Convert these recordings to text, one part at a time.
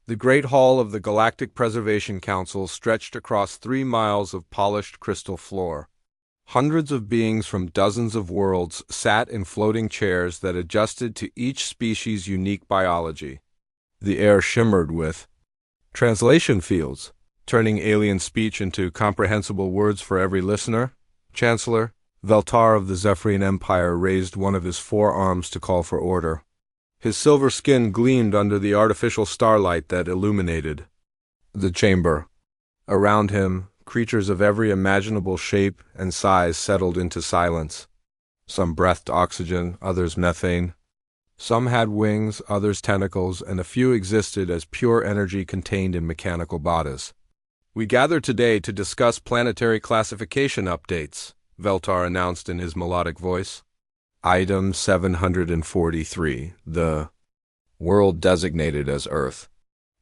The Great Hall of the Galactic Preservation Council stretched across 3 miles of polished crystal floor. Hundreds of beings from dozens of worlds sat in floating chairs that adjusted to each species' unique biology. The air shimmered with translation fields, turning alien speech into comprehensible words for every listener. Chancellor Veltar of the Zephyrian Empire raised one of his forearms to call for order. His silver skin gleamed under the artificial starlight that illuminated the chamber. Around him, creatures of every imaginable shape and size settled into silence. Some breathed oxygen, others methane. Some had wings, others tentacles, and a few existed as pure energy contained in mechanical bodies. "We gather today to discuss planetary classification updates," Veltar announced in his melodic voice. Item 743, the world designated as Earth.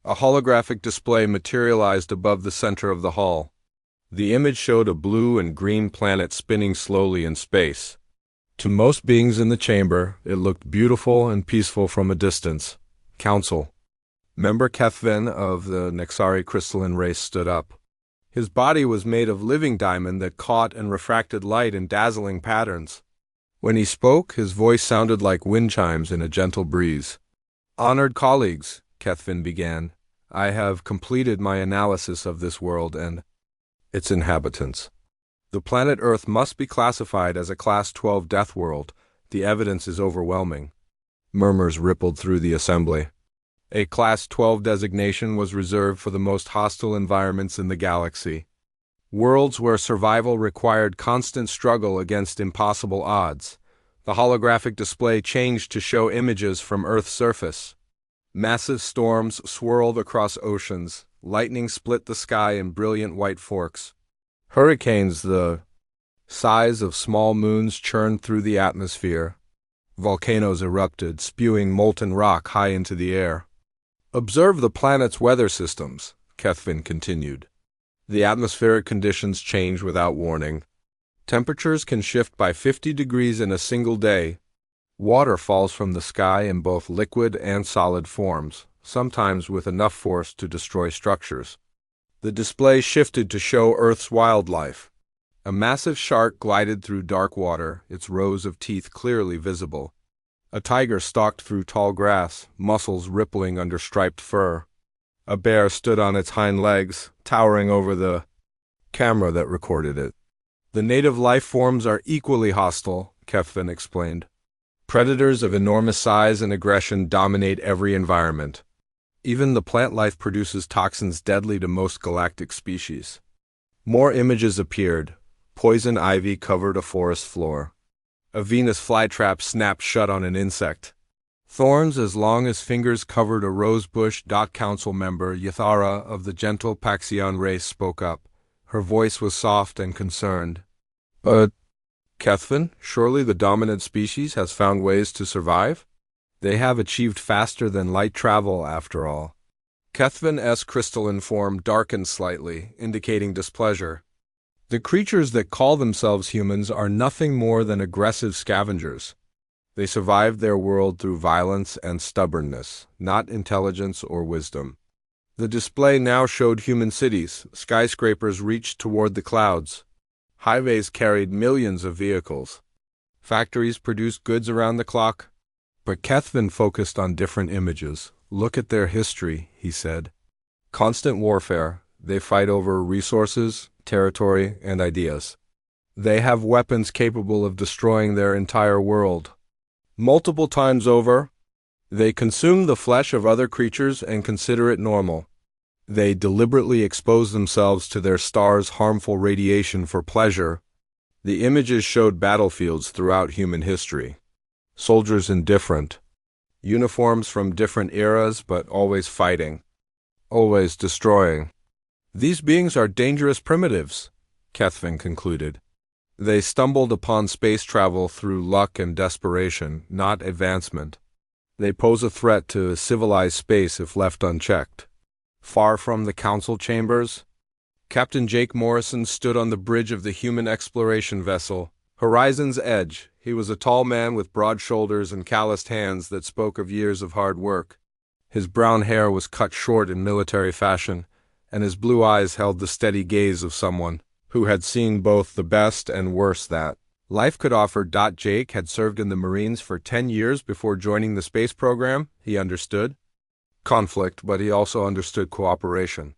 A holographic display materialized above the center of the hall. The image showed a blue and green planet spinning slowly in space. To most beings in the chamber, it looked beautiful and peaceful from a distance. Council member Kethvin of the Nexari crystalline race stood up. His body was made of living diamond that caught and refracted light in dazzling patterns. When he spoke, his voice sounded like wind chimes in a gentle breeze. "Honored colleagues," Kethvin began, "I have completed my analysis of this world and its inhabitants. The planet Earth must be classified as a Class 12 Deathworld. The evidence is overwhelming." Murmurs rippled through the assembly. A Class 12 designation was reserved for the most hostile environments in the galaxy. Worlds where survival required constant struggle against impossible odds. The holographic display changed to show images from Earth's surface. Massive storms swirled across oceans. Lightning split the sky in brilliant white forks. Hurricanes the size of small moons churned through the atmosphere. Volcanoes erupted, spewing molten rock high into the air. "Observe the planet's weather systems," Kethvin continued. "The atmospheric conditions change without warning. Temperatures can shift by 50 degrees in a single day. Water falls from the sky in both liquid and solid forms, sometimes with enough force to destroy structures." The display shifted to show Earth's wildlife. A massive shark glided through dark water, its rows of teeth clearly visible. A tiger stalked through tall grass, muscles rippling under striped fur. A bear stood on its hind legs, towering over the camera that recorded it. "The native life forms are equally hostile," Kethvin explained. "Predators of enormous size and aggression dominate every environment. Even the plant life produces toxins deadly to most galactic species." More images appeared. Poison ivy covered a forest floor. A Venus flytrap snapped shut on an insect. Thorns as long as fingers covered a rosebush. Council member Yathara of the gentle Paxion race spoke up. Her voice was soft and concerned. "But, Kethvin, surely the dominant species has found ways to survive? They have achieved faster than light travel, after all." Kethvin's crystalline form darkened slightly, indicating displeasure. "The creatures that call themselves humans are nothing more than aggressive scavengers. They survived their world through violence and stubbornness, not intelligence or wisdom." The display now showed human cities. Skyscrapers reached toward the clouds. Highways carried millions of vehicles. Factories produced goods around the clock. But Kethvin focused on different images. "Look at their history," he said. "Constant warfare. They fight over resources, territory, and ideas. They have weapons capable of destroying their entire world. Multiple times over, they consume the flesh of other creatures and consider it normal. They deliberately expose themselves to their star's harmful radiation for pleasure." The images showed battlefields throughout human history. Soldiers in different uniforms from different eras, but always fighting, always destroying. "These beings are dangerous primitives," Kethvin concluded. "They stumbled upon space travel through luck and desperation, not advancement. They pose a threat to civilized space if left unchecked." Far from the council chambers, Captain Jake Morrison stood on the bridge of the human exploration vessel, Horizon's Edge. He was a tall man with broad shoulders and calloused hands that spoke of years of hard work. His brown hair was cut short in military fashion, and his blue eyes held the steady gaze of someone who had seen both the best and worst that life could offer. Jake had served in the Marines for 10 years before joining the space program. He understood conflict, but he also understood cooperation.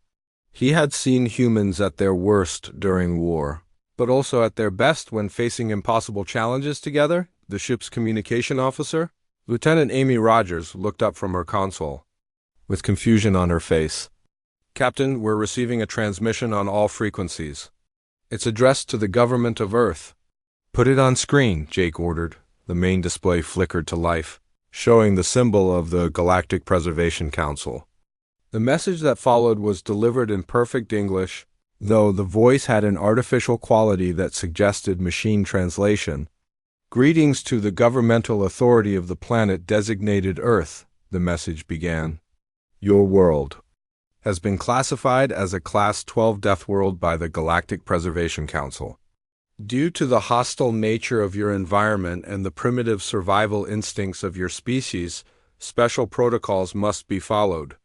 He had seen humans at their worst during war, but also at their best when facing impossible challenges together. The ship's communication officer, Lieutenant Amy Rogers, looked up from her console with confusion on her face. "Captain, we're receiving a transmission on all frequencies. It's addressed to the government of Earth." "Put it on screen," Jake ordered. The main display flickered to life, showing the symbol of the Galactic Preservation Council. The message that followed was delivered in perfect English, though the voice had an artificial quality that suggested machine translation. "Greetings to the governmental authority of the planet designated Earth," the message began. "Your world has been classified as a Class 12 Deathworld by the Galactic Preservation Council. Due to the hostile nature of your environment and the primitive survival instincts of your species, special protocols must be followed."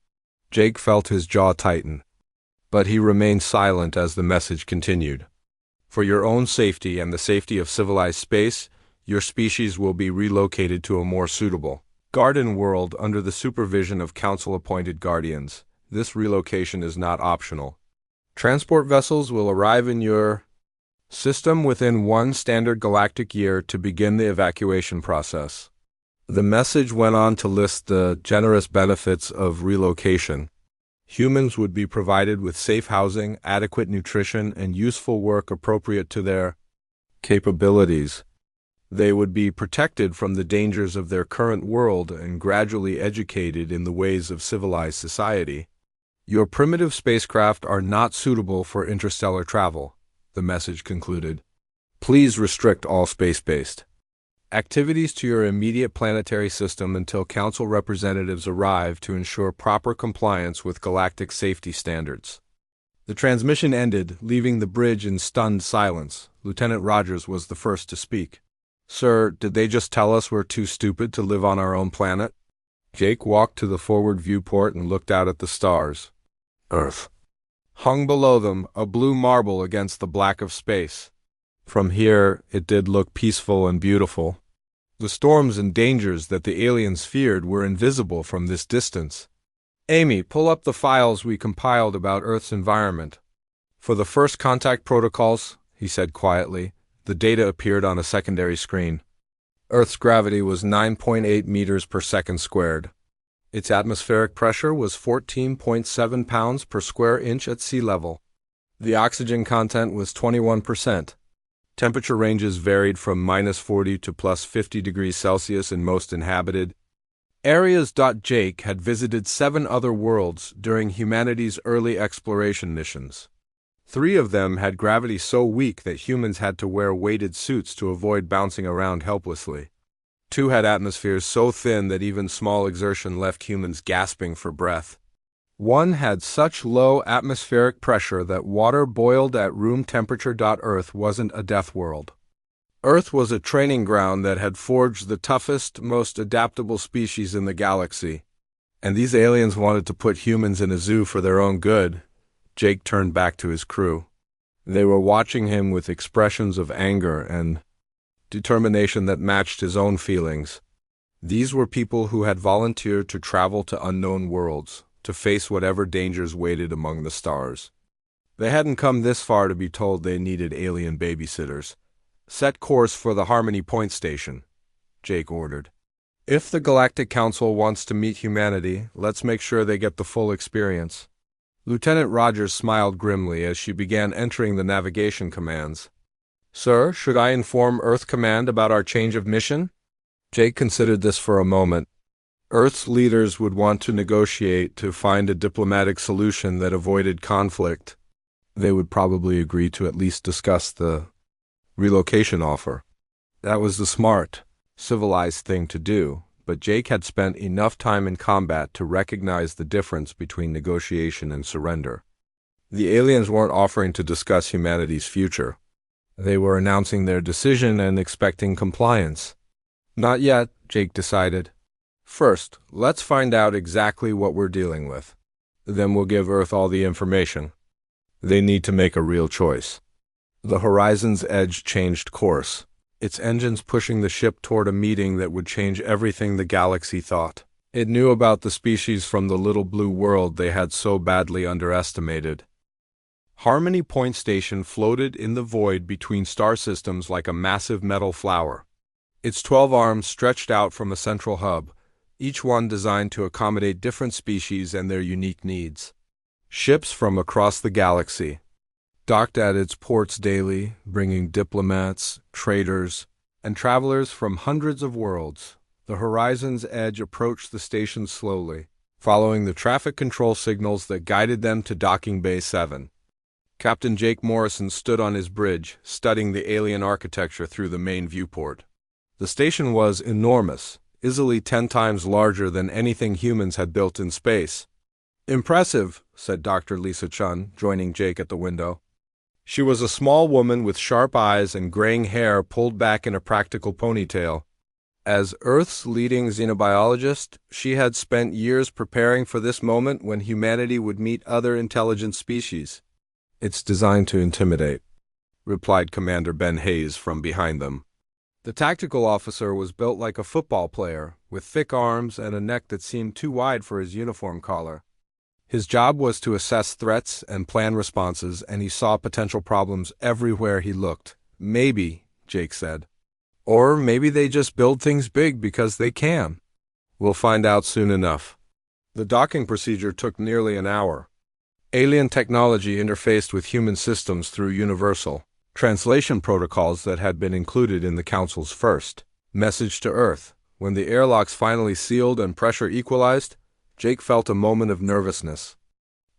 Jake felt his jaw tighten, but he remained silent as the message continued. "For your own safety and the safety of civilized space, your species will be relocated to a more suitable garden world under the supervision of council-appointed guardians. This relocation is not optional. Transport vessels will arrive in your system within 1 standard galactic year to begin the evacuation process." The message went on to list the generous benefits of relocation. Humans would be provided with safe housing, adequate nutrition, and useful work appropriate to their capabilities. They would be protected from the dangers of their current world and gradually educated in the ways of civilized society. Your primitive spacecraft are not suitable for interstellar travel, the message concluded. Please restrict all space-based activities to your immediate planetary system until Council representatives arrive to ensure proper compliance with galactic safety standards. The transmission ended, leaving the bridge in stunned silence. Lieutenant Rogers was the first to speak. "Sir, did they just tell us we're too stupid to live on our own planet?" Jake walked to the forward viewport and looked out at the stars. Earth hung below them, a blue marble against the black of space. From here, it did look peaceful and beautiful. The storms and dangers that the aliens feared were invisible from this distance. "Amy, pull up the files we compiled about Earth's environment." "For the first contact protocols," he said quietly, the data appeared on a secondary screen. Earth's gravity was 9.8 meters per second squared. Its atmospheric pressure was 14.7 pounds per square inch at sea level. The oxygen content was 21%. Temperature ranges varied from -40 to +50 degrees Celsius in most inhabited areas. Jake had visited 7 other worlds during humanity's early exploration missions. 3 of them had gravity so weak that humans had to wear weighted suits to avoid bouncing around helplessly. 2 had atmospheres so thin that even small exertion left humans gasping for breath. 1 had such low atmospheric pressure that water boiled at room temperature. Earth wasn't a death world. Earth was a training ground that had forged the toughest, most adaptable species in the galaxy. And these aliens wanted to put humans in a zoo for their own good. Jake turned back to his crew. They were watching him with expressions of anger and determination that matched his own feelings. These were people who had volunteered to travel to unknown worlds, to face whatever dangers waited among the stars. They hadn't come this far to be told they needed alien babysitters. "Set course for the Harmony Point Station," Jake ordered. "If the Galactic Council wants to meet humanity, let's make sure they get the full experience." Lieutenant Rogers smiled grimly as she began entering the navigation commands. "Sir, should I inform Earth Command about our change of mission?" Jake considered this for a moment. Earth's leaders would want to negotiate to find a diplomatic solution that avoided conflict. They would probably agree to at least discuss the relocation offer. That was the smart, civilized thing to do, but Jake had spent enough time in combat to recognize the difference between negotiation and surrender. The aliens weren't offering to discuss humanity's future. They were announcing their decision and expecting compliance. Not yet, Jake decided. First, let's find out exactly what we're dealing with. Then we'll give Earth all the information. They need to make a real choice. The Horizon's Edge changed course, its engines pushing the ship toward a meeting that would change everything the galaxy thought. It knew about the species from the little blue world they had so badly underestimated. Harmony Point Station floated in the void between star systems like a massive metal flower. Its 12 arms stretched out from a central hub, each one designed to accommodate different species and their unique needs. Ships from across the galaxy docked at its ports daily, bringing diplomats, traders, and travelers from hundreds of worlds. The Horizon's Edge approached the station slowly, following the traffic control signals that guided them to Docking Bay 7. Captain Jake Morrison stood on his bridge, studying the alien architecture through the main viewport. The station was enormous, easily 10 times larger than anything humans had built in space. "Impressive," said Dr. Lisa Chun, joining Jake at the window. She was a small woman with sharp eyes and graying hair pulled back in a practical ponytail. As Earth's leading xenobiologist, she had spent years preparing for this moment when humanity would meet other intelligent species. "It's designed to intimidate," replied Commander Ben Hayes from behind them. The tactical officer was built like a football player, with thick arms and a neck that seemed too wide for his uniform collar. His job was to assess threats and plan responses, and he saw potential problems everywhere he looked. "Maybe," Jake said. "Or maybe they just build things big because they can. We'll find out soon enough." The docking procedure took nearly an hour. Alien technology interfaced with human systems through universal translation protocols that had been included in the Council's first message to Earth. When the airlocks finally sealed and pressure equalized, Jake felt a moment of nervousness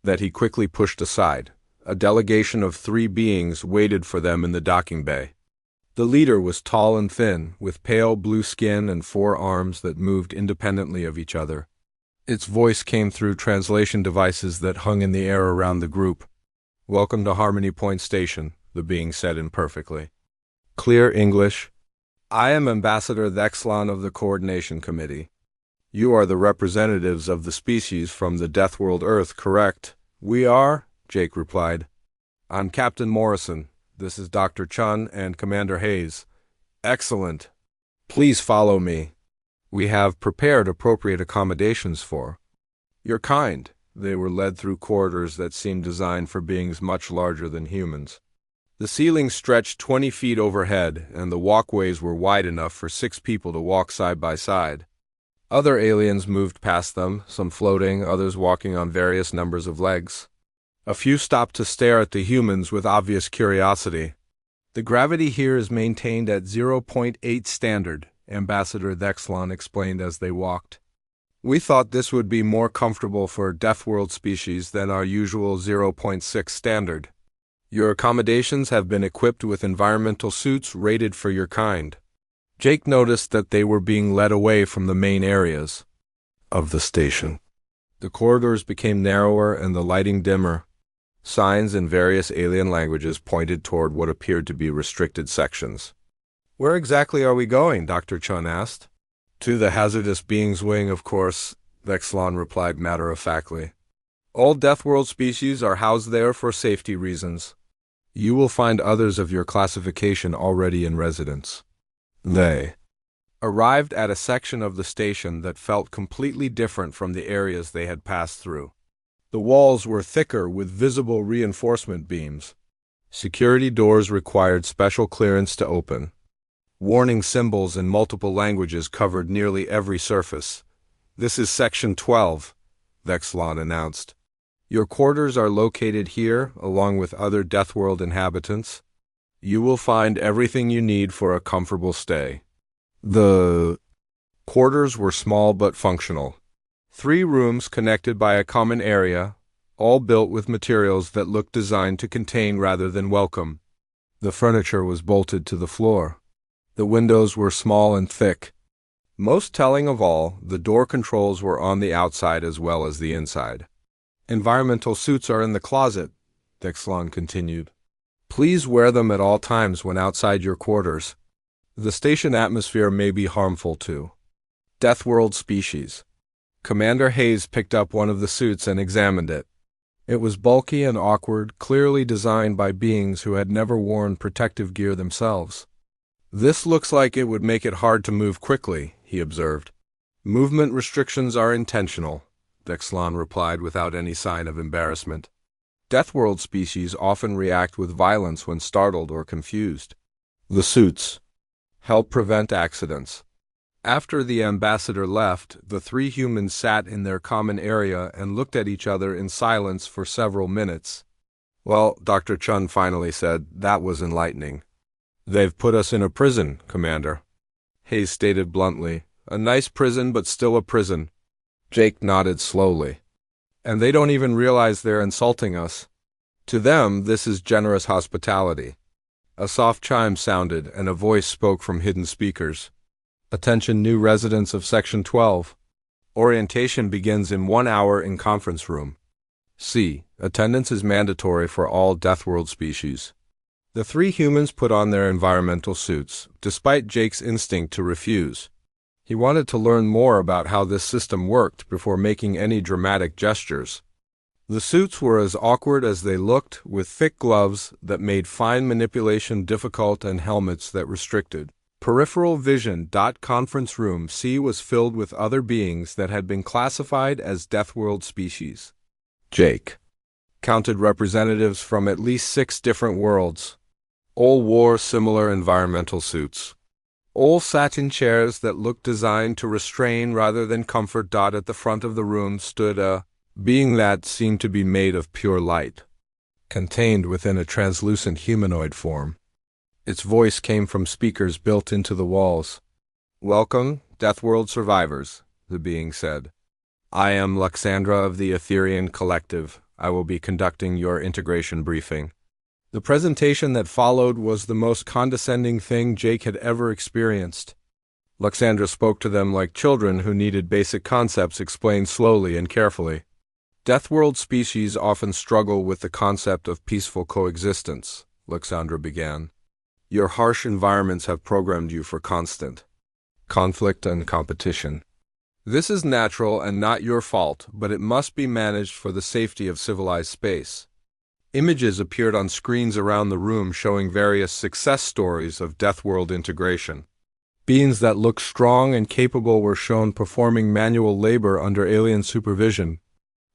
that he quickly pushed aside. A delegation of 3 beings waited for them in the docking bay. The leader was tall and thin, with pale blue skin and 4 arms that moved independently of each other. Its voice came through translation devices that hung in the air around the group. "Welcome to Harmony Point Station," the being said imperfectly. Clear English. "I am Ambassador Thexlon of the Coordination Committee. You are the representatives of the species from the Deathworld Earth, correct?" "We are," Jake replied. "I'm Captain Morrison. This is Dr. Chun and Commander Hayes." "Excellent. Please follow me. We have prepared appropriate accommodations for your kind." They were led through corridors that seemed designed for beings much larger than humans. The ceiling stretched 20 feet overhead, and the walkways were wide enough for 6 people to walk side by side. Other aliens moved past them, some floating, others walking on various numbers of legs. A few stopped to stare at the humans with obvious curiosity. "The gravity here is maintained at 0.8 standard," Ambassador Thexlon explained as they walked. "We thought this would be more comfortable for Deathworld species than our usual 0.6 standard. Your accommodations have been equipped with environmental suits rated for your kind." Jake noticed that they were being led away from the main areas of the station. The corridors became narrower and the lighting dimmer. Signs in various alien languages pointed toward what appeared to be restricted sections. "Where exactly are we going?" Dr. Chun asked. "To the hazardous beings wing, of course," Thexlon replied matter-of-factly. "All Deathworld species are housed there for safety reasons. You will find others of your classification already in residence." They arrived at a section of the station that felt completely different from the areas they had passed through. The walls were thicker with visible reinforcement beams. Security doors required special clearance to open. Warning symbols in multiple languages covered nearly every surface. "This is Section 12, Thexlon announced. "Your quarters are located here, along with other Deathworld inhabitants. You will find everything you need for a comfortable stay." The quarters were small but functional. 3 rooms connected by a common area, all built with materials that looked designed to contain rather than welcome. The furniture was bolted to the floor. The windows were small and thick. Most telling of all, the door controls were on the outside as well as the inside. "Environmental suits are in the closet," Thexlon continued. "Please wear them at all times when outside your quarters. The station atmosphere may be harmful to Deathworld species. Commander Hayes picked up one of the suits and examined it. It was bulky and awkward, clearly designed by beings who had never worn protective gear themselves. "This looks like it would make it hard to move quickly," he observed. "Movement restrictions are intentional," Dexlon replied without any sign of embarrassment. Deathworld species often react with violence when startled or confused. The suits help prevent accidents. After the ambassador left, the three humans sat in their common area and looked at each other in silence for several minutes. "Well," Dr. Chun finally said, "that was enlightening." "They've put us in a prison, Commander," Hayes stated bluntly. "A nice prison, but still a prison." Jake nodded slowly. "And they don't even realize they're insulting us. To them, this is generous hospitality." A soft chime sounded, and a voice spoke from hidden speakers. "Attention new residents of Section 12. Orientation begins in 1 hour in conference room. C. Attendance is mandatory for all Deathworld species." The three humans put on their environmental suits, despite Jake's instinct to refuse. He wanted to learn more about how this system worked before making any dramatic gestures. The suits were as awkward as they looked, with thick gloves that made fine manipulation difficult and helmets that restricted peripheral vision. Conference room C was filled with other beings that had been classified as Deathworld species. Jake counted representatives from at least 6 different worlds. All wore similar environmental suits. All sat in chairs that looked designed to restrain rather than comfort. At the front of the room stood a being that seemed to be made of pure light, contained within a translucent humanoid form. Its voice came from speakers built into the walls. "Welcome, Deathworld survivors," the being said. "I am Luxandra of the Etherian Collective. I will be conducting your integration briefing." The presentation that followed was the most condescending thing Jake had ever experienced. Luxandra spoke to them like children who needed basic concepts explained slowly and carefully. "Deathworld species often struggle with the concept of peaceful coexistence," Luxandra began. "Your harsh environments have programmed you for constant conflict and competition. This is natural and not your fault, but it must be managed for the safety of civilized space." Images appeared on screens around the room showing various success stories of Deathworld integration. Beings that looked strong and capable were shown performing manual labor under alien supervision.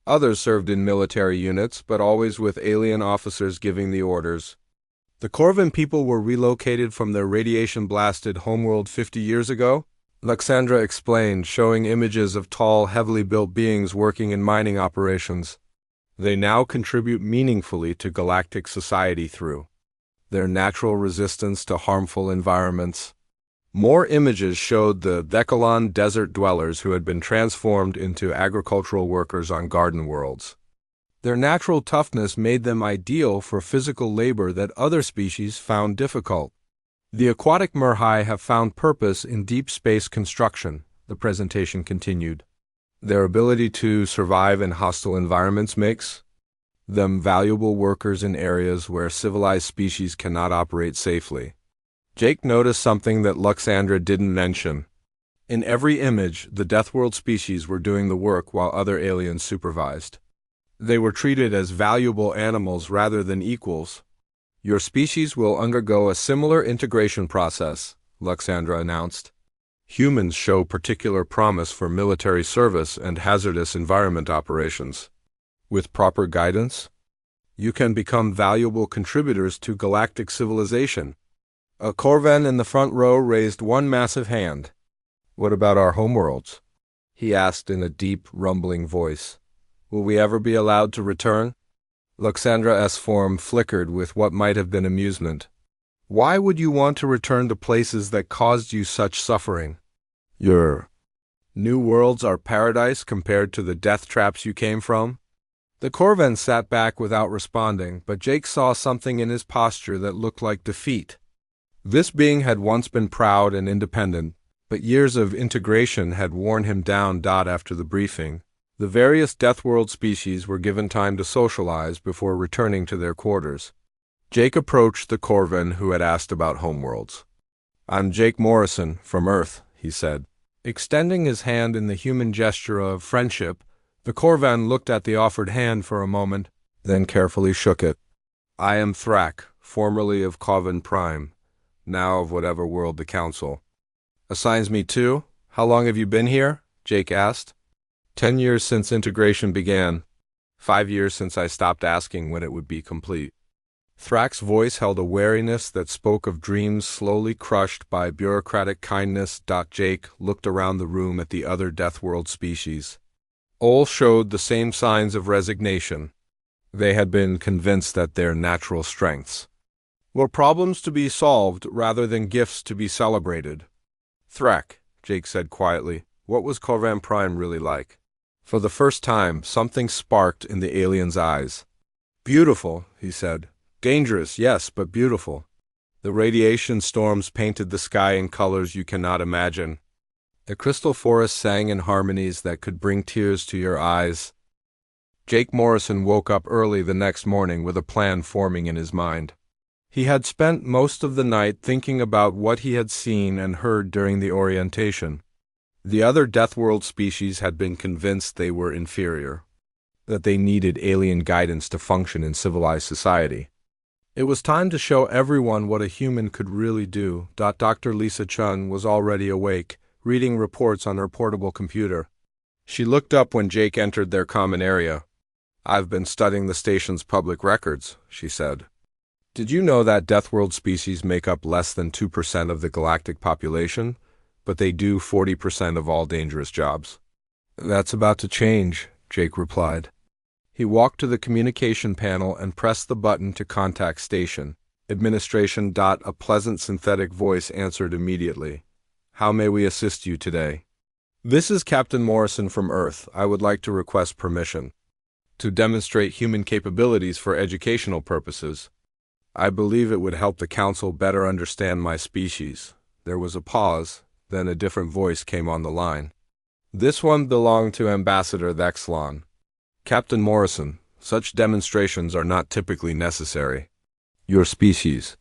Others served in military units, but always with alien officers giving the orders. The Corvin people were relocated from their radiation-blasted homeworld 50 years ago, Luxandra explained, showing images of tall, heavily built beings working in mining operations. They now contribute meaningfully to galactic society through their natural resistance to harmful environments. More images showed the Dekalon desert dwellers who had been transformed into agricultural workers on garden worlds. Their natural toughness made them ideal for physical labor that other species found difficult. "The aquatic Murhai have found purpose in deep space construction," the presentation continued. "Their ability to survive in hostile environments makes them valuable workers in areas where civilized species cannot operate safely." Jake noticed something that Luxandra didn't mention. In every image, the Deathworld species were doing the work while other aliens supervised. They were treated as valuable animals rather than equals. "Your species will undergo a similar integration process," Luxandra announced. "Humans show particular promise for military service and hazardous environment operations. With proper guidance, you can become valuable contributors to galactic civilization." A Corvan in the front row raised one massive hand. "What about our homeworlds?" he asked in a deep, rumbling voice. "Will we ever be allowed to return?" Luxandra's form flickered with what might have been amusement. "Why would you want to return to places that caused you such suffering? Your new worlds are paradise compared to the death traps you came from." The Corvan sat back without responding, but Jake saw something in his posture that looked like defeat. This being had once been proud and independent, but years of integration had worn him down. After the briefing, the various Deathworld species were given time to socialize before returning to their quarters. Jake approached the Corvan who had asked about homeworlds. "I'm Jake Morrison, from Earth," he said. Extending his hand in the human gesture of friendship, the Corvan looked at the offered hand for a moment, then carefully shook it. I am Thrak, formerly of Corvan Prime, now of whatever world the Council assigns me to. How long have you been here? Jake asked. 10 years since integration began. 5 years since I stopped asking when it would be complete. Thrak's voice held a wariness that spoke of dreams slowly crushed by bureaucratic kindness. Jake looked around the room at the other Deathworld species. All showed the same signs of resignation. They had been convinced that their natural strengths were problems to be solved rather than gifts to be celebrated. Thrak, Jake said quietly, what was Corvan Prime really like? For the first time, something sparked in the alien's eyes. Beautiful, he said. Dangerous, yes, but beautiful. The radiation storms painted the sky in colors you cannot imagine. The crystal forest sang in harmonies that could bring tears to your eyes. Jake Morrison woke up early the next morning with a plan forming in his mind. He had spent most of the night thinking about what he had seen and heard during the orientation. The other Deathworld species had been convinced they were inferior, that they needed alien guidance to function in civilized society. It was time to show everyone what a human could really do. Dr. Lisa Chun was already awake, reading reports on her portable computer. She looked up when Jake entered their common area. I've been studying the station's public records, she said. Did you know that Deathworld species make up less than 2% of the galactic population, but they do 40% of all dangerous jobs? That's about to change, Jake replied. He walked to the communication panel and pressed the button to contact station. Administration. A pleasant synthetic voice answered immediately. How may we assist you today? This is Captain Morrison from Earth. I would like to request permission to demonstrate human capabilities for educational purposes. I believe it would help the Council better understand my species. There was a pause, then a different voice came on the line. This one belonged to Ambassador Thexlon. Captain Morrison, such demonstrations are not typically necessary. Your species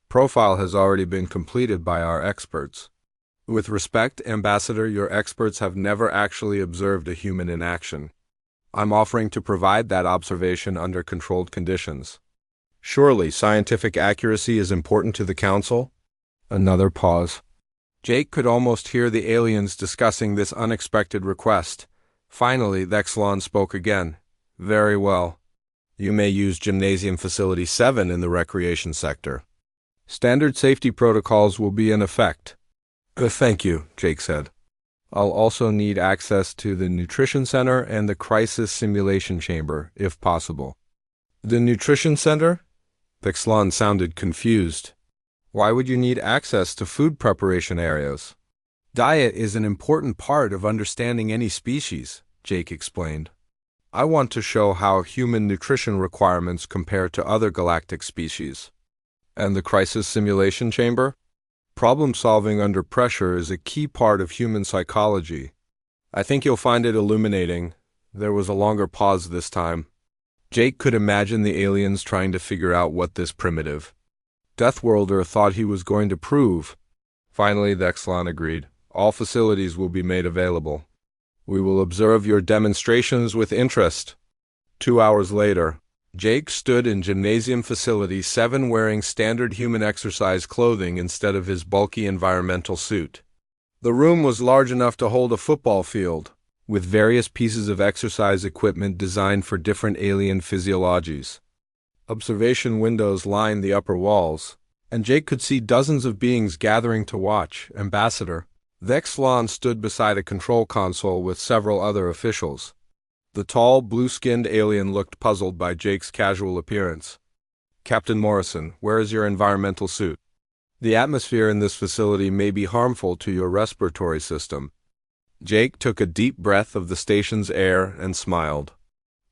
profile has already been completed by our experts. With respect, Ambassador, your experts have never actually observed a human in action. I'm offering to provide that observation under controlled conditions. Surely, scientific accuracy is important to the Council? Another pause. Jake could almost hear the aliens discussing this unexpected request. Finally, Thexlon spoke again. Very well. You may use Gymnasium Facility 7 in the recreation sector. Standard safety protocols will be in effect. Thank you, Jake said. I'll also need access to the Nutrition Center and the Crisis Simulation Chamber, if possible. The Nutrition Center? Thexlon sounded confused. Why would you need access to food preparation areas? Diet is an important part of understanding any species, Jake explained. I want to show how human nutrition requirements compare to other galactic species. And the Crisis Simulation Chamber? Problem-solving under pressure is a key part of human psychology. I think you'll find it illuminating. There was a longer pause this time. Jake could imagine the aliens trying to figure out what this primitive Deathworlder thought he was going to prove. Finally, Thexlon agreed. All facilities will be made available. We will observe your demonstrations with interest. 2 hours later, Jake stood in Gymnasium Facility 7 wearing standard human exercise clothing instead of his bulky environmental suit. The room was large enough to hold a football field, with various pieces of exercise equipment designed for different alien physiologies. Observation windows lined the upper walls, and Jake could see dozens of beings gathering to watch. Ambassador Thexlon stood beside a control console with several other officials. The tall, blue-skinned alien looked puzzled by Jake's casual appearance. Captain Morrison, where is your environmental suit? The atmosphere in this facility may be harmful to your respiratory system. Jake took a deep breath of the station's air and smiled.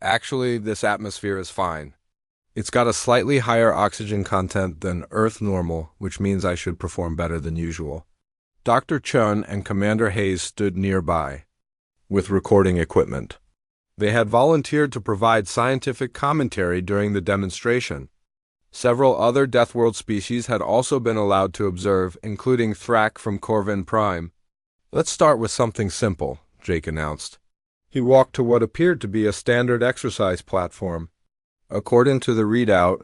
Actually, this atmosphere is fine. It's got a slightly higher oxygen content than Earth normal, which means I should perform better than usual. Dr. Chun and Commander Hayes stood nearby, with recording equipment. They had volunteered to provide scientific commentary during the demonstration. Several other Deathworld species had also been allowed to observe, including Thrak from Corvan Prime. Let's start with something simple, Jake announced. He walked to what appeared to be a standard exercise platform. According to the readout,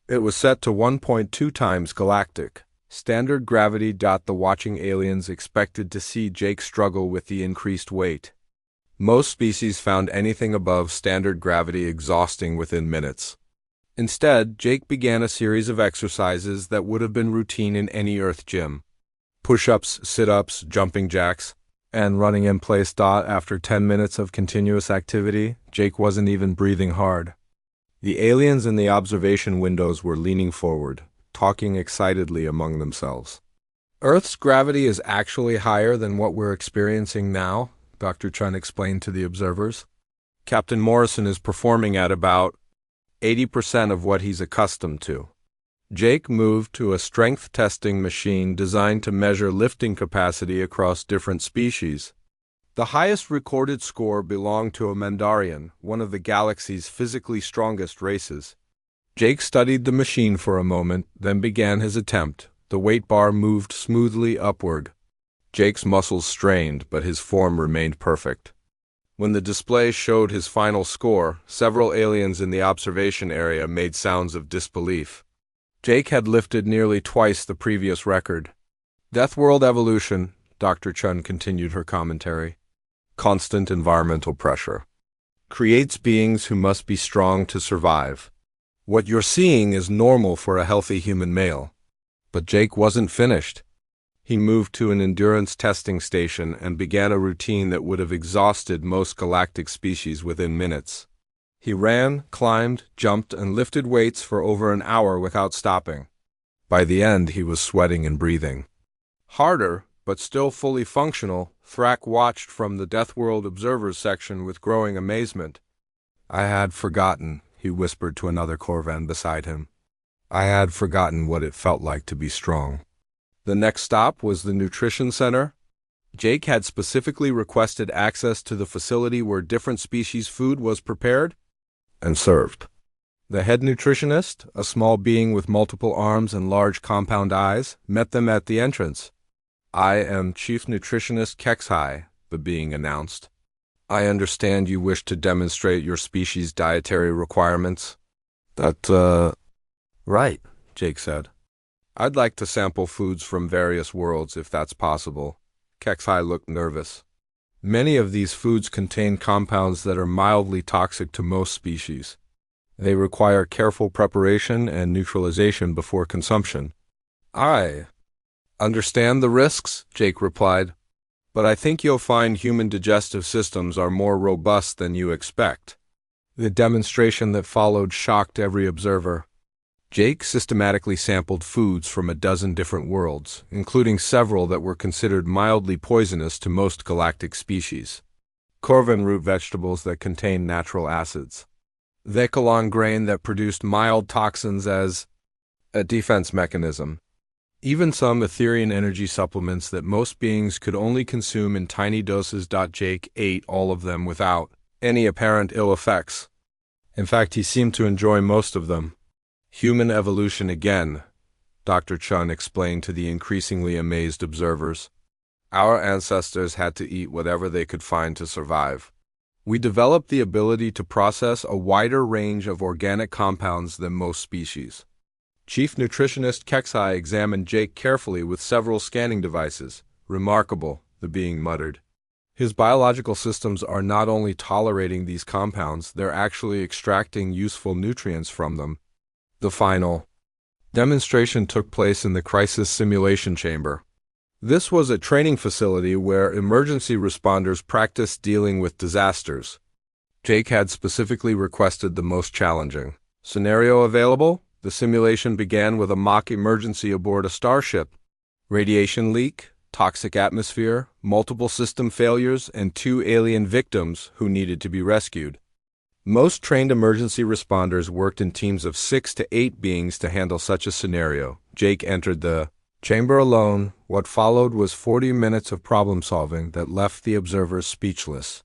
it was set to 1.2 times galactic standard gravity. The watching aliens expected to see Jake struggle with the increased weight. Most species found anything above standard gravity exhausting within minutes. Instead, Jake began a series of exercises that would have been routine in any Earth gym. Push-ups, sit-ups, jumping jacks, and running in place. After 10 minutes of continuous activity, Jake wasn't even breathing hard. The aliens in the observation windows were leaning forward, talking excitedly among themselves. Earth's gravity is actually higher than what we're experiencing now, Dr. Chun explained to the observers. Captain Morrison is performing at about 80% of what he's accustomed to. Jake moved to a strength testing machine designed to measure lifting capacity across different species. The highest recorded score belonged to a Mandarian, one of the galaxy's physically strongest races. Jake studied the machine for a moment, then began his attempt. The weight bar moved smoothly upward. Jake's muscles strained, but his form remained perfect. When the display showed his final score, several aliens in the observation area made sounds of disbelief. Jake had lifted nearly twice the previous record. Deathworld evolution, Dr. Chun continued her commentary. Constant environmental pressure creates beings who must be strong to survive. What you're seeing is normal for a healthy human male. But Jake wasn't finished. He moved to an endurance testing station and began a routine that would have exhausted most galactic species within minutes. He ran, climbed, jumped, and lifted weights for over an hour without stopping. By the end, he was sweating and breathing harder, but still fully functional. Thrak watched from the Deathworld Observers section with growing amazement. I had forgotten, he whispered to another Corvan beside him. I had forgotten what it felt like to be strong. The next stop was the nutrition center. Jake had specifically requested access to the facility where different species' food was prepared and served. The head nutritionist, a small being with multiple arms and large compound eyes, met them at the entrance. I am Chief Nutritionist Kexhai, the being announced. I understand you wish to demonstrate your species' dietary requirements. Right, Jake said. I'd like to sample foods from various worlds if that's possible. Kexhai looked nervous. Many of these foods contain compounds that are mildly toxic to most species. They require careful preparation and neutralization before consumption. I understand the risks, Jake replied, but I think you'll find human digestive systems are more robust than you expect. The demonstration that followed shocked every observer. Jake systematically sampled foods from a dozen different worlds, including several that were considered mildly poisonous to most galactic species. Corvan root vegetables that contained natural acids. Vekalon grain that produced mild toxins as a defense mechanism. Even some Etherian energy supplements that most beings could only consume in tiny doses. Jake ate all of them without any apparent ill effects. In fact, he seemed to enjoy most of them. Human evolution again, Dr. Chun explained to the increasingly amazed observers. Our ancestors had to eat whatever they could find to survive. We developed the ability to process a wider range of organic compounds than most species. Chief Nutritionist Kexhai examined Jake carefully with several scanning devices. Remarkable, the being muttered. His biological systems are not only tolerating these compounds, they're actually extracting useful nutrients from them. The final demonstration took place in the Crisis Simulation Chamber. This was a training facility where emergency responders practiced dealing with disasters. Jake had specifically requested the most challenging scenario available. The simulation began with a mock emergency aboard a starship. Radiation leak, toxic atmosphere, multiple system failures, and 2 alien victims who needed to be rescued. Most trained emergency responders worked in teams of 6 to 8 beings to handle such a scenario. Jake entered the chamber alone. What followed was 40 minutes of problem solving that left the observers speechless.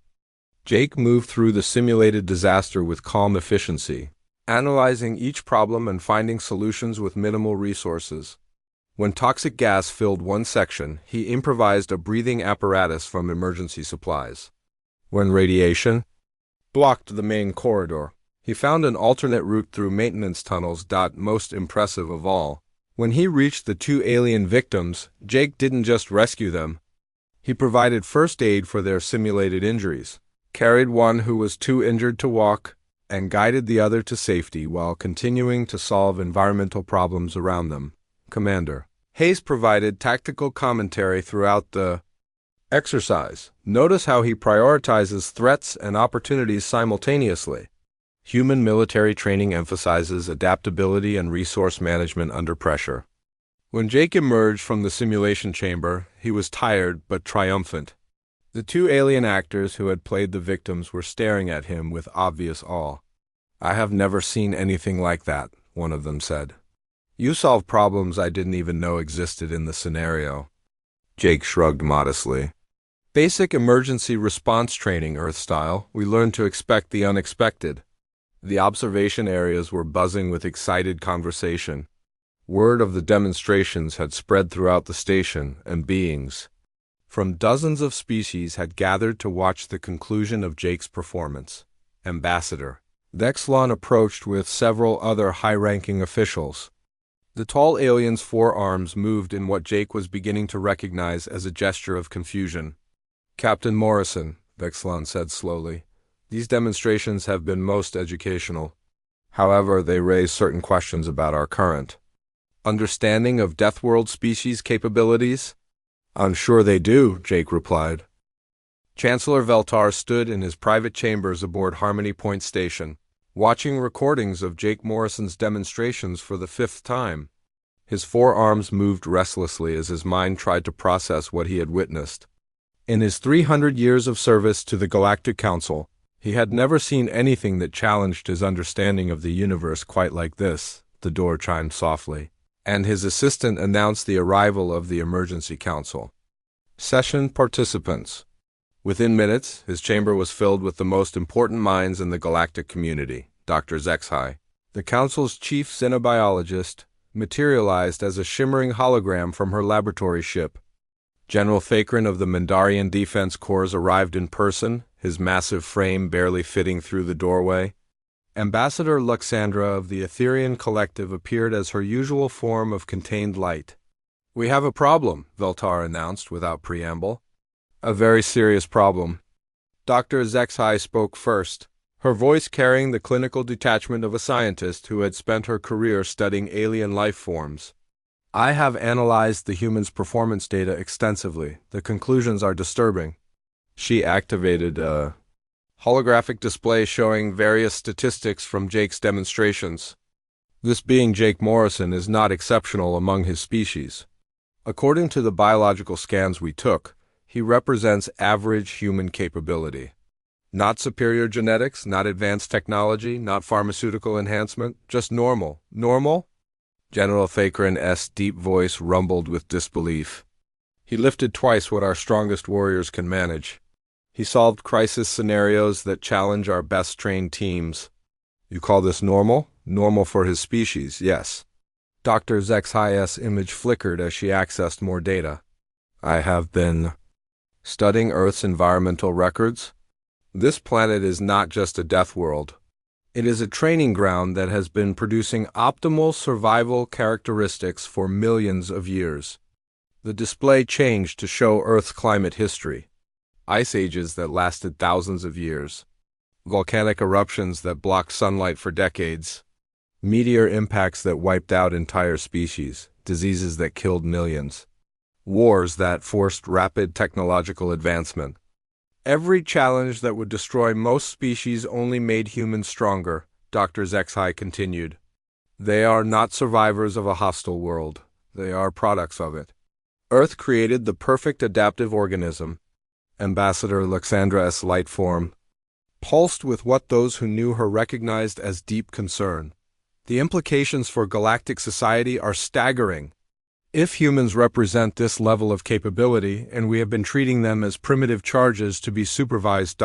Jake moved through the simulated disaster with calm efficiency, analyzing each problem and finding solutions with minimal resources. When toxic gas filled one section, he improvised a breathing apparatus from emergency supplies. When radiation blocked the main corridor, he found an alternate route through maintenance tunnels. Most impressive of all, when he reached the two alien victims, Jake didn't just rescue them. He provided first aid for their simulated injuries, carried one who was too injured to walk, and guided the other to safety while continuing to solve environmental problems around them. Commander Hayes provided tactical commentary throughout the exercise. Notice how he prioritizes threats and opportunities simultaneously. Human military training emphasizes adaptability and resource management under pressure. When Jake emerged from the simulation chamber, he was tired but triumphant. The two alien actors who had played the victims were staring at him with obvious awe. "I have never seen anything like that," one of them said. "You solved problems I didn't even know existed in the scenario." Jake shrugged modestly. "Basic emergency response training, Earth style. We learned to expect the unexpected." The observation areas were buzzing with excited conversation. Word of the demonstrations had spread throughout the station, and beings from dozens of species had gathered to watch the conclusion of Jake's performance. Ambassador Dexlon approached with several other high-ranking officials. The tall alien's forearms moved in what Jake was beginning to recognize as a gesture of confusion. "Captain Morrison," Dexlon said slowly, "these demonstrations have been most educational. However, they raise certain questions about our current understanding of Deathworld species capabilities." "I'm sure they do," Jake replied. Chancellor Veltar stood in his private chambers aboard Harmony Point Station, watching recordings of Jake Morrison's demonstrations for the 5th time. His forearms moved restlessly as his mind tried to process what he had witnessed. In his 300 years of service to the Galactic Council, he had never seen anything that challenged his understanding of the universe quite like this. The door chimed softly, and his assistant announced the arrival of the Emergency Council. Session participants. Within minutes, his chamber was filled with the most important minds in the galactic community. Dr. Zexhai, the Council's chief xenobiologist, materialized as a shimmering hologram from her laboratory ship. General Fakrin of the Mindarian Defense Corps arrived in person, his massive frame barely fitting through the doorway. Ambassador Luxandra of the Etherian Collective appeared as her usual form of contained light. "We have a problem," Veltar announced without preamble. "A very serious problem." Dr. Zexhai spoke first, her voice carrying the clinical detachment of a scientist who had spent her career studying alien life forms. "I have analyzed the human's performance data extensively. The conclusions are disturbing." She activated a holographic display showing various statistics from Jake's demonstrations. "This being Jake Morrison is not exceptional among his species. According to the biological scans we took, he represents average human capability. Not superior genetics, not advanced technology, not pharmaceutical enhancement, just normal." "Normal?" General Fakrin's deep voice rumbled with disbelief. "He lifted twice what our strongest warriors can manage. He solved crisis scenarios that challenge our best-trained teams." "You call this normal?" "Normal for his species, yes." Dr. Zexhai's image flickered as she accessed more data. "I have been studying Earth's environmental records. This planet is not just a death world. It is a training ground that has been producing optimal survival characteristics for millions of years." The display changed to show Earth's climate history. Ice ages that lasted thousands of years. Volcanic eruptions that blocked sunlight for decades. Meteor impacts that wiped out entire species. Diseases that killed millions. Wars that forced rapid technological advancement. Every challenge that would destroy most species only made humans stronger, Dr. Zexhai continued. They are not survivors of a hostile world. They are products of it. Earth created the perfect adaptive organism. Ambassador Luxandra's light form pulsed with what those who knew her recognized as deep concern. "The implications for galactic society are staggering. If humans represent this level of capability, and we have been treating them as primitive charges to be supervised...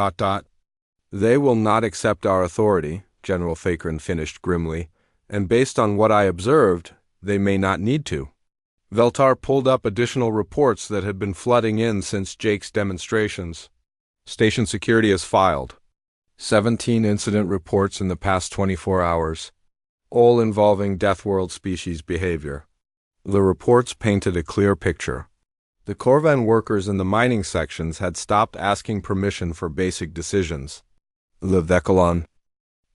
They will not accept our authority," General Fakrin finished grimly, "and based on what I observed, they may not need to." Veltar pulled up additional reports that had been flooding in since Jake's demonstrations. Station security has filed 17 incident reports in the past 24 hours, all involving Deathworld species behavior. The reports painted a clear picture. The Corvan workers in the mining sections had stopped asking permission for basic decisions. The Vekalon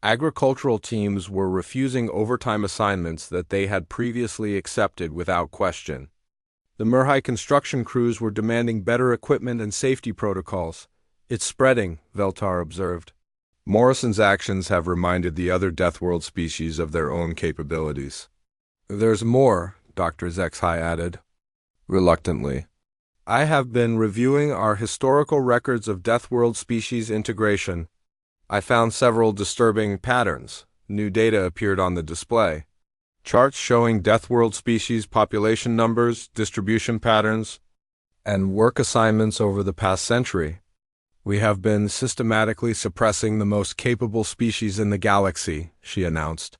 agricultural teams were refusing overtime assignments that they had previously accepted without question. The Murhai construction crews were demanding better equipment and safety protocols. It's spreading, Veltar observed. Morrison's actions have reminded the other Deathworld species of their own capabilities. There's more, Dr. Zexhai added, reluctantly. I have been reviewing our historical records of Deathworld species integration. I found several disturbing patterns. New data appeared on the display. Charts showing Deathworld species population numbers, distribution patterns, and work assignments over the past century. We have been systematically suppressing the most capable species in the galaxy, she announced.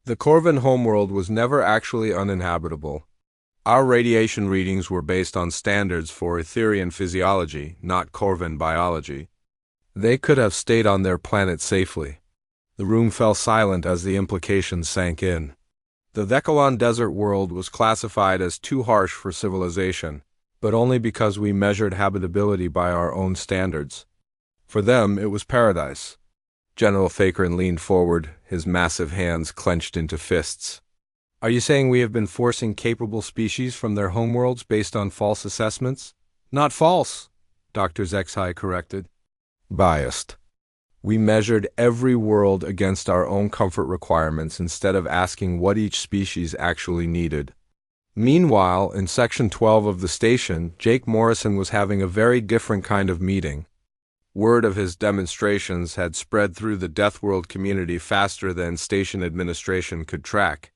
The Corvan homeworld was never actually uninhabitable. Our radiation readings were based on standards for Etherian physiology, not Corvan biology. They could have stayed on their planet safely. The room fell silent as the implications sank in. The Vekalon desert world was classified as too harsh for civilization, but only because we measured habitability by our own standards. For them, it was paradise. General Fakrin leaned forward, his massive hands clenched into fists. Are you saying we have been forcing capable species from their homeworlds based on false assessments? Not false, Dr. Zexhai corrected. Biased. We measured every world against our own comfort requirements instead of asking what each species actually needed. Meanwhile, in Section 12 of the station, Jake Morrison was having a very different kind of meeting. Word of his demonstrations had spread through the Deathworld community faster than station administration could track.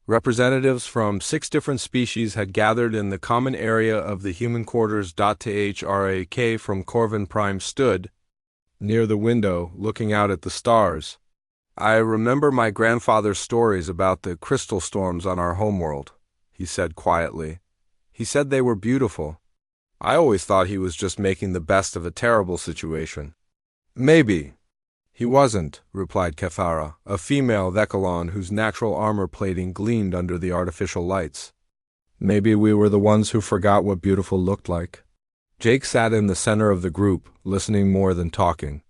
Representatives from 6 different species had gathered in the common area of the human quarters. THRAK from Corvan Prime stood near the window, looking out at the stars. I remember my grandfather's stories about the crystal storms on our homeworld, he said quietly. He said they were beautiful. I always thought he was just making the best of a terrible situation. Maybe. He wasn't, replied Cathara, a female Vekalon whose natural armor plating gleamed under the artificial lights. Maybe we were the ones who forgot what beautiful looked like. Jake sat in the center of the group, listening more than talking.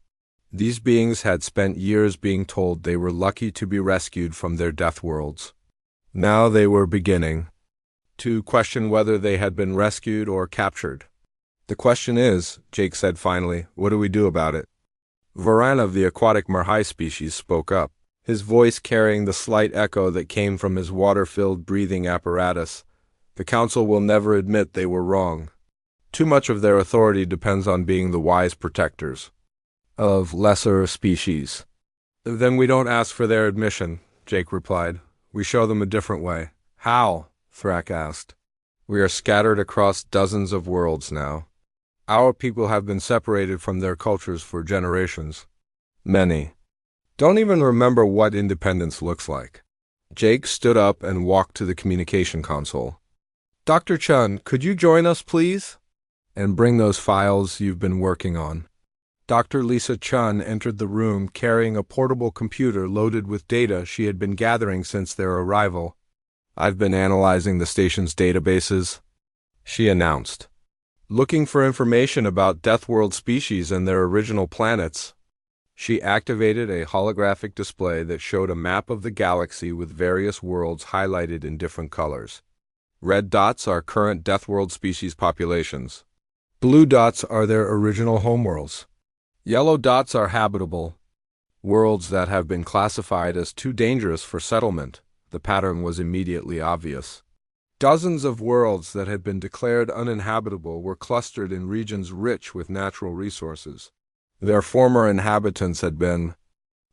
These beings had spent years being told they were lucky to be rescued from their death worlds. Now they were beginning to question whether they had been rescued or captured. The question is, Jake said finally, what do we do about it? Varan of the aquatic Murhai species spoke up, his voice carrying the slight echo that came from his water-filled breathing apparatus. The Council will never admit they were wrong. Too much of their authority depends on being the wise protectors of lesser species. Then we don't ask for their admission, Jake replied. We show them a different way. How? Thrak asked. We are scattered across dozens of worlds now. Our people have been separated from their cultures for generations. Many don't even remember what independence looks like. Jake stood up and walked to the communication console. Dr. Chun, could you join us, please? And bring those files you've been working on. Dr. Lisa Chun entered the room carrying a portable computer loaded with data she had been gathering since their arrival. I've been analyzing the station's databases, she announced. Looking for information about Deathworld species and their original planets. She activated a holographic display that showed a map of the galaxy with various worlds highlighted in different colors. Red dots are current Deathworld species populations. Blue dots are their original homeworlds. Yellow dots are habitable, worlds that have been classified as too dangerous for settlement. The pattern was immediately obvious. Dozens of worlds that had been declared uninhabitable were clustered in regions rich with natural resources. Their former inhabitants had been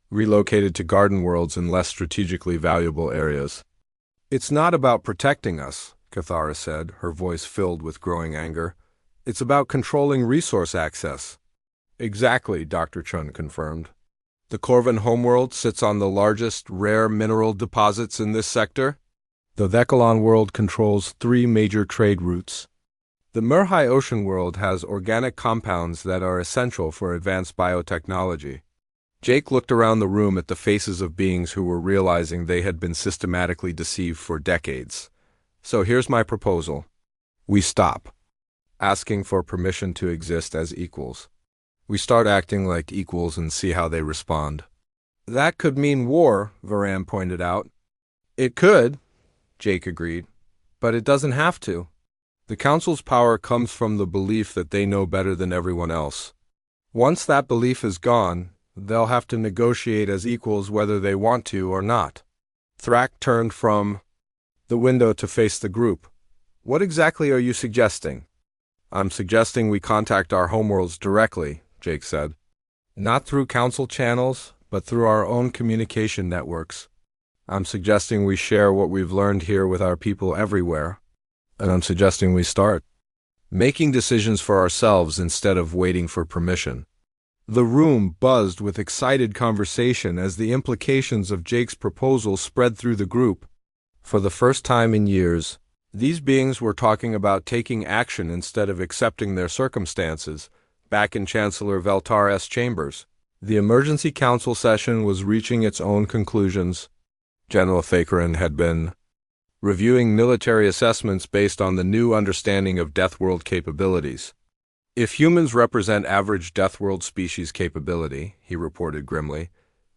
relocated to garden worlds in less strategically valuable areas. It's not about protecting us, Cathara said, her voice filled with growing anger. It's about controlling resource access. Exactly, Dr. Chun confirmed. The Corvan homeworld sits on the largest rare mineral deposits in this sector. The Vecalon world controls three major trade routes. The Murhai Ocean world has organic compounds that are essential for advanced biotechnology. Jake looked around the room at the faces of beings who were realizing they had been systematically deceived for decades. So here's my proposal. We stop asking for permission to exist as equals. We start acting like equals and see how they respond. That could mean war, Varan pointed out. It could, Jake agreed, but it doesn't have to. The Council's power comes from the belief that they know better than everyone else. Once that belief is gone, they'll have to negotiate as equals whether they want to or not. Thrak turned from the window to face the group. What exactly are you suggesting? I'm suggesting we contact our homeworlds directly, Jake said. Not through Council channels, but through our own communication networks. I'm suggesting we share what we've learned here with our people everywhere. And I'm suggesting we start making decisions for ourselves instead of waiting for permission. The room buzzed with excited conversation as the implications of Jake's proposal spread through the group. For the first time in years, these beings were talking about taking action instead of accepting their circumstances. Back in Chancellor Veltar's chambers, the emergency council session was reaching its own conclusions. General Thakaran had been reviewing military assessments based on the new understanding of Deathworld capabilities. If humans represent average Deathworld species capability, he reported grimly,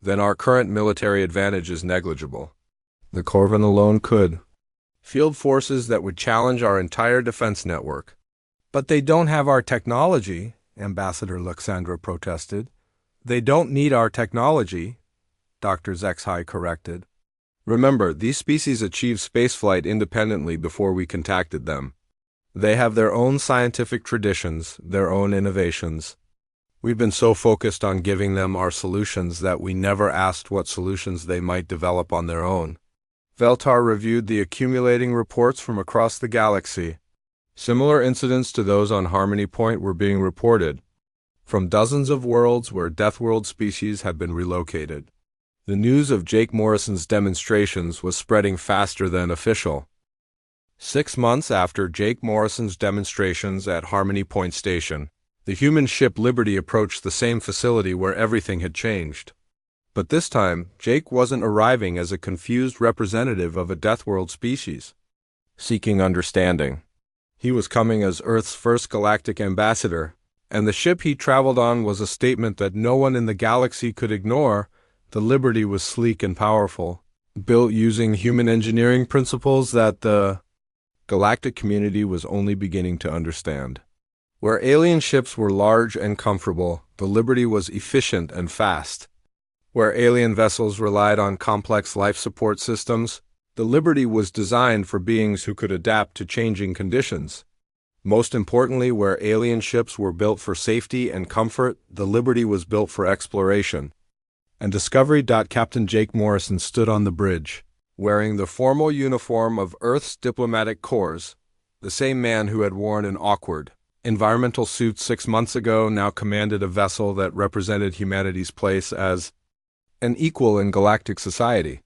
then our current military advantage is negligible. The Corvin alone could field forces that would challenge our entire defense network. But they don't have our technology, Ambassador Luxandra protested. They don't need our technology, Dr. Zexhai corrected. Remember, these species achieved spaceflight independently before we contacted them. They have their own scientific traditions, their own innovations. We've been so focused on giving them our solutions that we never asked what solutions they might develop on their own. Veltar reviewed the accumulating reports from across the galaxy. Similar incidents to those on Harmony Point were being reported, from dozens of worlds where Deathworld species had been relocated. The news of Jake Morrison's demonstrations was spreading faster than official. 6 months after Jake Morrison's demonstrations at Harmony Point Station, the human ship Liberty approached the same facility where everything had changed. But this time, Jake wasn't arriving as a confused representative of a Deathworld species, seeking understanding. He was coming as Earth's first galactic ambassador, and the ship he traveled on was a statement that no one in the galaxy could ignore. The Liberty was sleek and powerful, built using human engineering principles that the galactic community was only beginning to understand. Where alien ships were large and comfortable, the Liberty was efficient and fast. Where alien vessels relied on complex life support systems, the Liberty was designed for beings who could adapt to changing conditions. Most importantly, where alien ships were built for safety and comfort, the Liberty was built for exploration. And Discovery. Captain Jake Morrison stood on the bridge, wearing the formal uniform of Earth's diplomatic corps. The same man who had worn an awkward environmental suit 6 months ago now commanded a vessel that represented humanity's place as an equal in galactic society.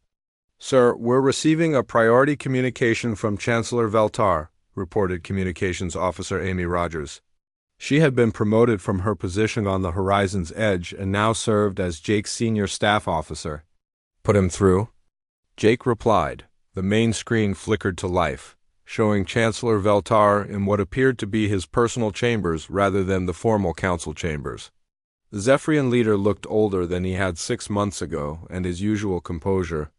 Sir, we're receiving a priority communication from Chancellor Veltar, reported Communications Officer Amy Rogers. She had been promoted from her position on the Horizon's edge and now served as Jake's senior staff officer. Put him through. Jake replied. The main screen flickered to life, showing Chancellor Veltar in what appeared to be his personal chambers rather than the formal council chambers. The Zephyrian leader looked older than he had 6 months ago, and his usual composure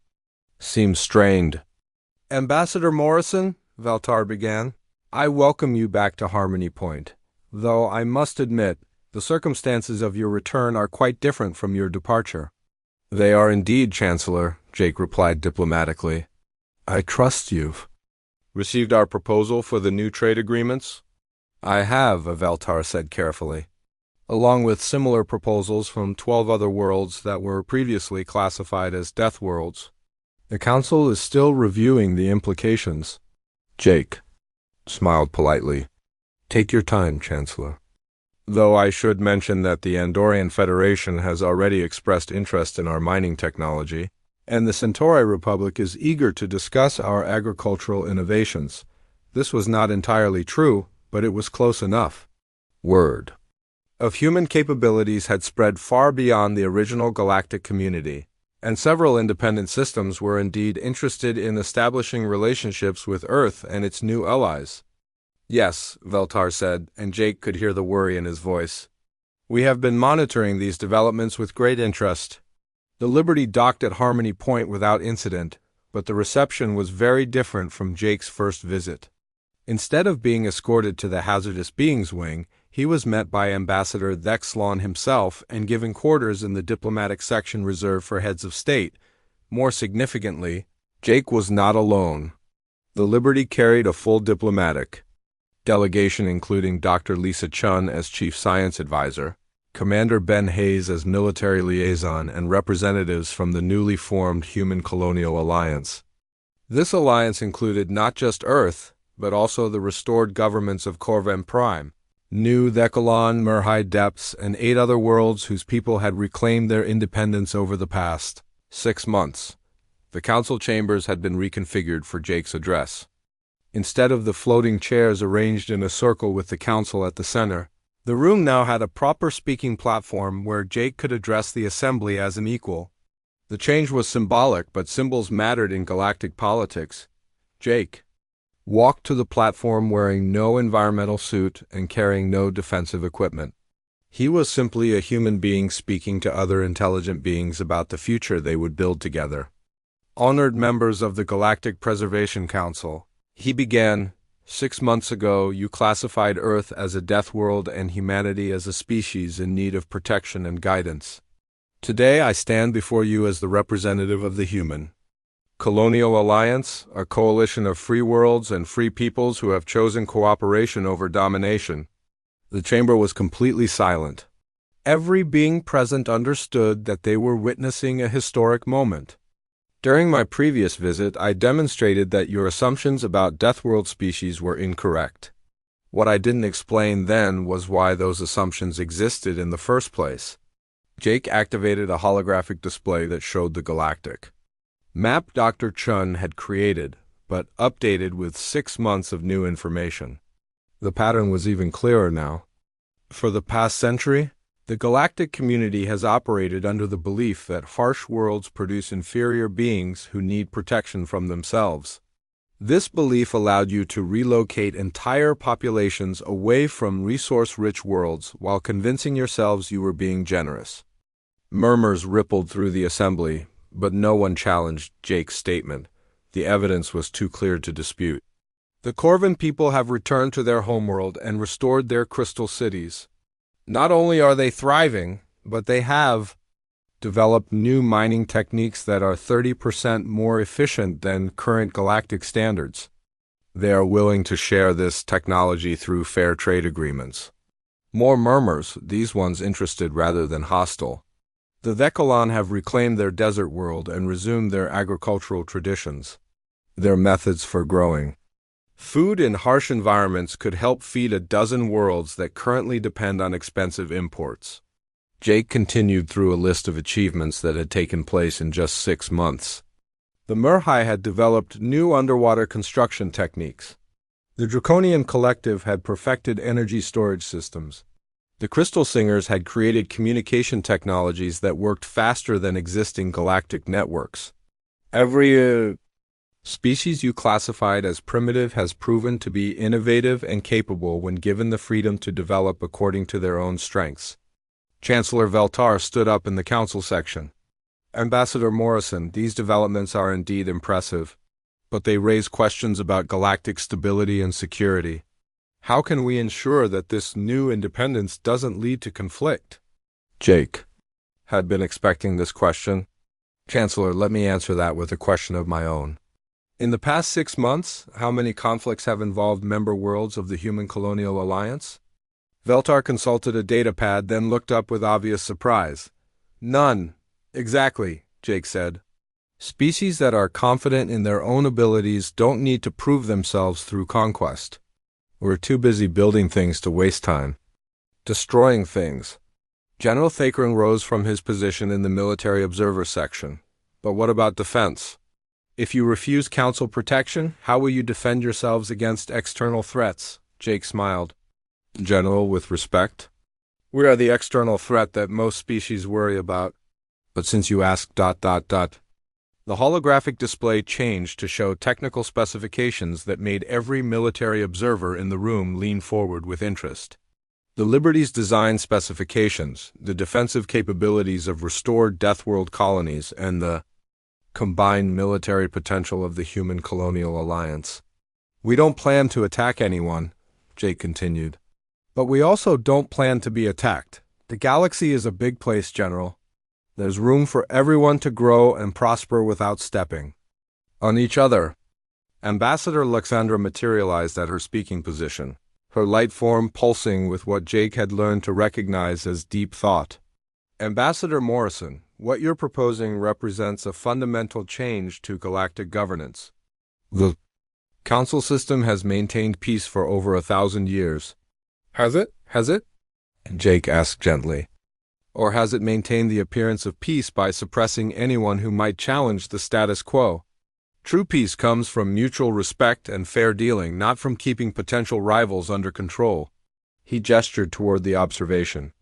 seemed strained. Ambassador Morrison, Veltar began, I welcome you back to Harmony Point. Though I must admit, the circumstances of your return are quite different from your departure. They are indeed, Chancellor, Jake replied diplomatically. I trust you've received our proposal for the new trade agreements? I have, Veltar said carefully, along with similar proposals from 12 other worlds that were previously classified as Deathworlds. The Council is still reviewing the implications. Jake smiled politely. Take your time, Chancellor. Though I should mention that the Andorian Federation has already expressed interest in our mining technology. And the Centauri Republic is eager to discuss our agricultural innovations. This was not entirely true, but it was close enough. Word of human capabilities had spread far beyond the original galactic community, and several independent systems were indeed interested in establishing relationships with Earth and its new allies. Yes, Veltar said, and Jake could hear the worry in his voice. We have been monitoring these developments with great interest. The Liberty docked at Harmony Point without incident, but the reception was very different from Jake's first visit. Instead of being escorted to the Hazardous Beings Wing, he was met by Ambassador Thexlon himself and given quarters in the diplomatic section reserved for heads of state. More significantly, Jake was not alone. The Liberty carried a full diplomatic delegation including Dr. Lisa Chun as Chief Science Advisor, Commander Ben Hayes as Military Liaison, and representatives from the newly formed Human Colonial Alliance. This alliance included not just Earth, but also the restored governments of Corvem Prime, New Thekalon, Murhai Depths, and 8 other worlds whose people had reclaimed their independence over the past 6 months. The council chambers had been reconfigured for Jake's address. Instead of the floating chairs arranged in a circle with the council at the center, the room now had a proper speaking platform where Jake could address the assembly as an equal. The change was symbolic, but symbols mattered in galactic politics. Jake walked to the platform wearing no environmental suit and carrying no defensive equipment. He was simply a human being speaking to other intelligent beings about the future they would build together. Honored members of the Galactic Preservation Council, he began, 6 months ago, you classified Earth as a death world and humanity as a species in need of protection and guidance. Today I stand before you as the representative of the Human Colonial Alliance, a coalition of free worlds and free peoples who have chosen cooperation over domination. The chamber was completely silent. Every being present understood that they were witnessing a historic moment. During my previous visit, I demonstrated that your assumptions about Deathworld species were incorrect. What I didn't explain then was why those assumptions existed in the first place. Jake activated a holographic display that showed the galactic map Dr. Chun had created, but updated with 6 months of new information. The pattern was even clearer now. For the past century, the galactic community has operated under the belief that harsh worlds produce inferior beings who need protection from themselves. This belief allowed you to relocate entire populations away from resource-rich worlds while convincing yourselves you were being generous. Murmurs rippled through the assembly, but no one challenged Jake's statement. The evidence was too clear to dispute. The Corvin people have returned to their homeworld and restored their crystal cities. Not only are they thriving, but they have developed new mining techniques that are 30% more efficient than current galactic standards. They are willing to share this technology through fair trade agreements. More murmurs, these ones interested rather than hostile. The Thekalon have reclaimed their desert world and resumed their agricultural traditions. Their methods for growing food in harsh environments could help feed a dozen worlds that currently depend on expensive imports. Jake continued through a list of achievements that had taken place in just 6 months. The Murhai had developed new underwater construction techniques. The Draconian Collective had perfected energy storage systems. The Crystal Singers had created communication technologies that worked faster than existing galactic networks. Every species you classified as primitive has proven to be innovative and capable when given the freedom to develop according to their own strengths. Chancellor Veltar stood up in the council section. Ambassador Morrison, these developments are indeed impressive, but they raise questions about galactic stability and security. How can we ensure that this new independence doesn't lead to conflict? Jake had been expecting this question. Chancellor, let me answer that with a question of my own. In the past 6 months, how many conflicts have involved member worlds of the Human Colonial Alliance? Veltar consulted a datapad, then looked up with obvious surprise. None. Exactly, Jake said. Species that are confident in their own abilities don't need to prove themselves through conquest. We're too busy building things to waste time. Destroying things. General Thakran rose from his position in the military observer section. But what about defense? If you refuse Council protection, how will you defend yourselves against external threats? Jake smiled. General, with respect. We are the external threat that most species worry about. But since you ask ... The holographic display changed to show technical specifications that made every military observer in the room lean forward with interest. The Liberty's design specifications, the defensive capabilities of restored Deathworld colonies, and the combined military potential of the Human Colonial Alliance. We don't plan to attack anyone, Jake continued. But we also don't plan to be attacked. The galaxy is a big place, General. There's room for everyone to grow and prosper without stepping on each other. Ambassador Luxandra materialized at her speaking position, her light form pulsing with what Jake had learned to recognize as deep thought. Ambassador Morrison, what you're proposing represents a fundamental change to galactic governance. The Council system has maintained peace for over 1,000 years. Has it? Has it? Jake asked gently. Or has it maintained the appearance of peace by suppressing anyone who might challenge the status quo? True peace comes from mutual respect and fair dealing, not from keeping potential rivals under control. He gestured toward the observation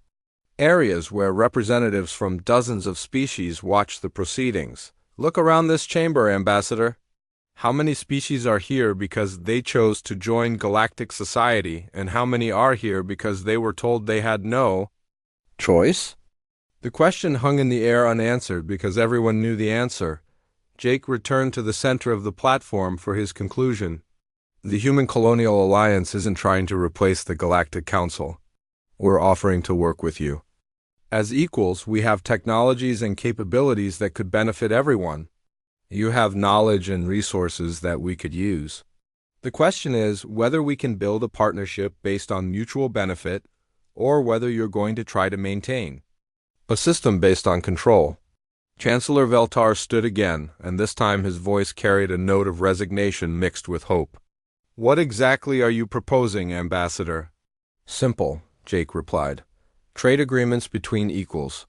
areas where representatives from dozens of species watch the proceedings. Look around this chamber, Ambassador. How many species are here because they chose to join galactic society, and how many are here because they were told they had no choice? The question hung in the air unanswered because everyone knew the answer. Jake returned to the center of the platform for his conclusion. The Human Colonial Alliance isn't trying to replace the Galactic Council. We're offering to work with you. As equals, we have technologies and capabilities that could benefit everyone. You have knowledge and resources that we could use. The question is whether we can build a partnership based on mutual benefit, or whether you're going to try to maintain a system based on control. Chancellor Veltar stood again, and this time his voice carried a note of resignation mixed with hope. What exactly are you proposing, Ambassador? Simple, Jake replied. Trade agreements between equals.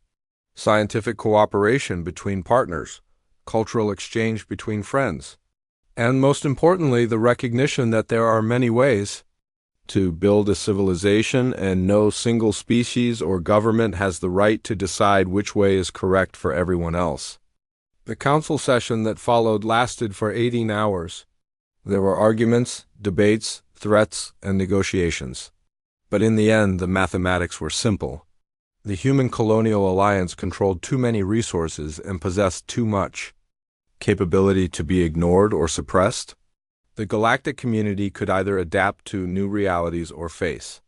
Scientific cooperation between partners. Cultural exchange between friends. And most importantly, the recognition that there are many ways to build a civilization, and no single species or government has the right to decide which way is correct for everyone else. The council session that followed lasted for 18 hours. There were arguments, debates, threats, and negotiations. But in the end, the mathematics were simple. The Human Colonial Alliance controlled too many resources and possessed too much capability to be ignored or suppressed. The galactic community could either adapt to new realities or face